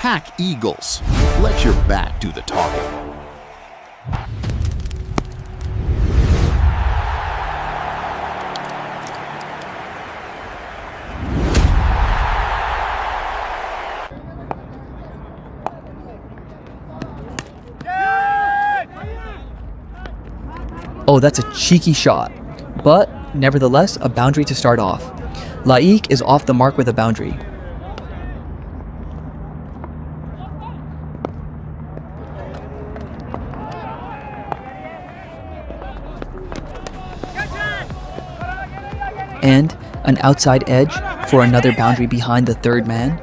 pack eagles. Let your bat do the talking. Oh, that's a cheeky shot. But, nevertheless, a boundary to start off. Laiq is off the mark with a boundary. And an outside edge for another boundary behind the third man.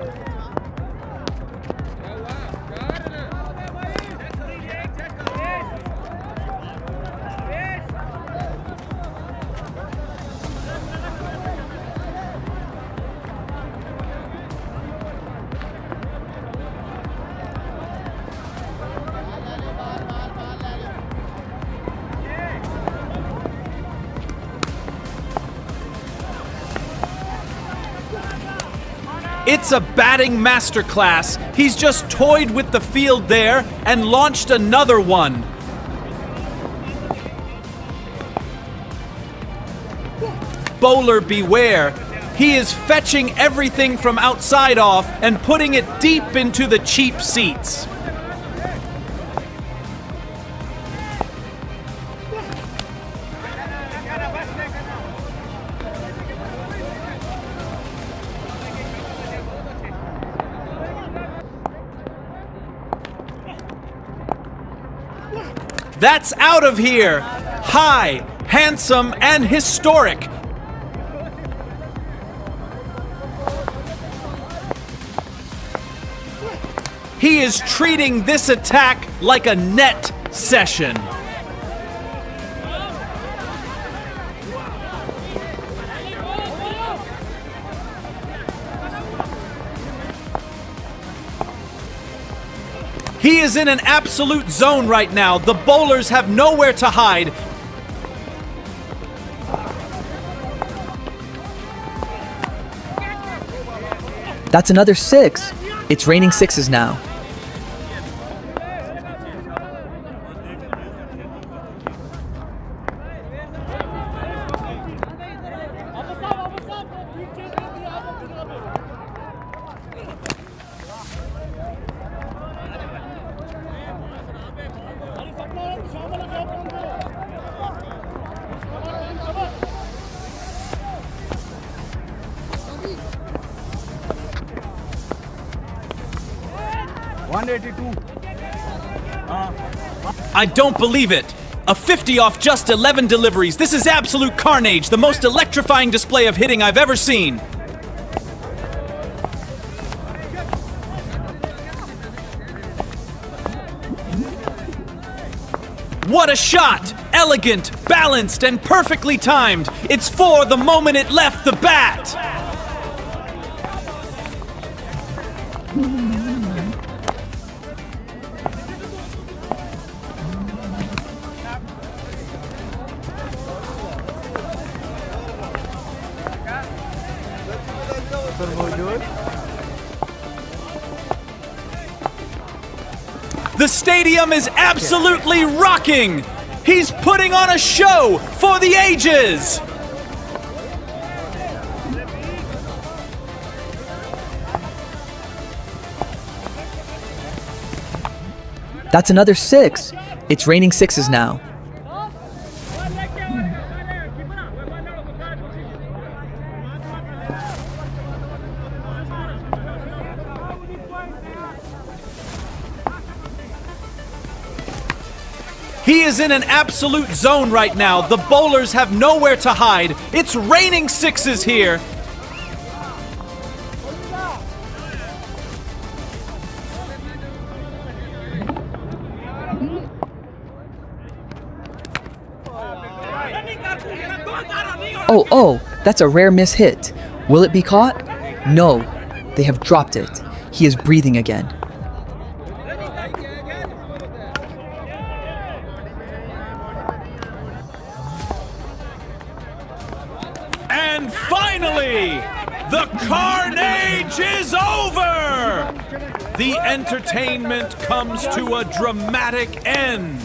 It's a batting masterclass. He's just toyed with the field there and launched another one. Bowler beware. He is fetching everything from outside off and putting it deep into the cheap seats. That's out of here! High, handsome, and historic. He is treating this attack like a net session. He is in an absolute zone right now. The bowlers have nowhere to hide. That's another six. It's raining sixes now. I don't believe it. A 50 off just 11 deliveries. This is absolute carnage, the most electrifying display of hitting I've ever seen. What a shot! Elegant, balanced, and perfectly timed. It's for the moment it left the bat. The stadium is absolutely rocking! He's putting on a show for the ages! That's another six. It's raining sixes now. He is in an absolute zone right now. The bowlers have nowhere to hide. It's raining sixes here. Oh, that's a rare miss hit. Will it be caught? No, they have dropped it. He is breathing again. And finally, the carnage is over! over. The entertainment comes to a dramatic end.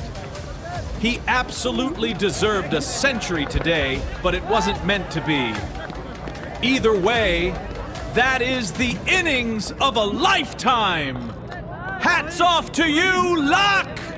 He absolutely deserved a century today, but it wasn't meant to be. Either way, that is the innings of a lifetime. Hats off to you, Laiq!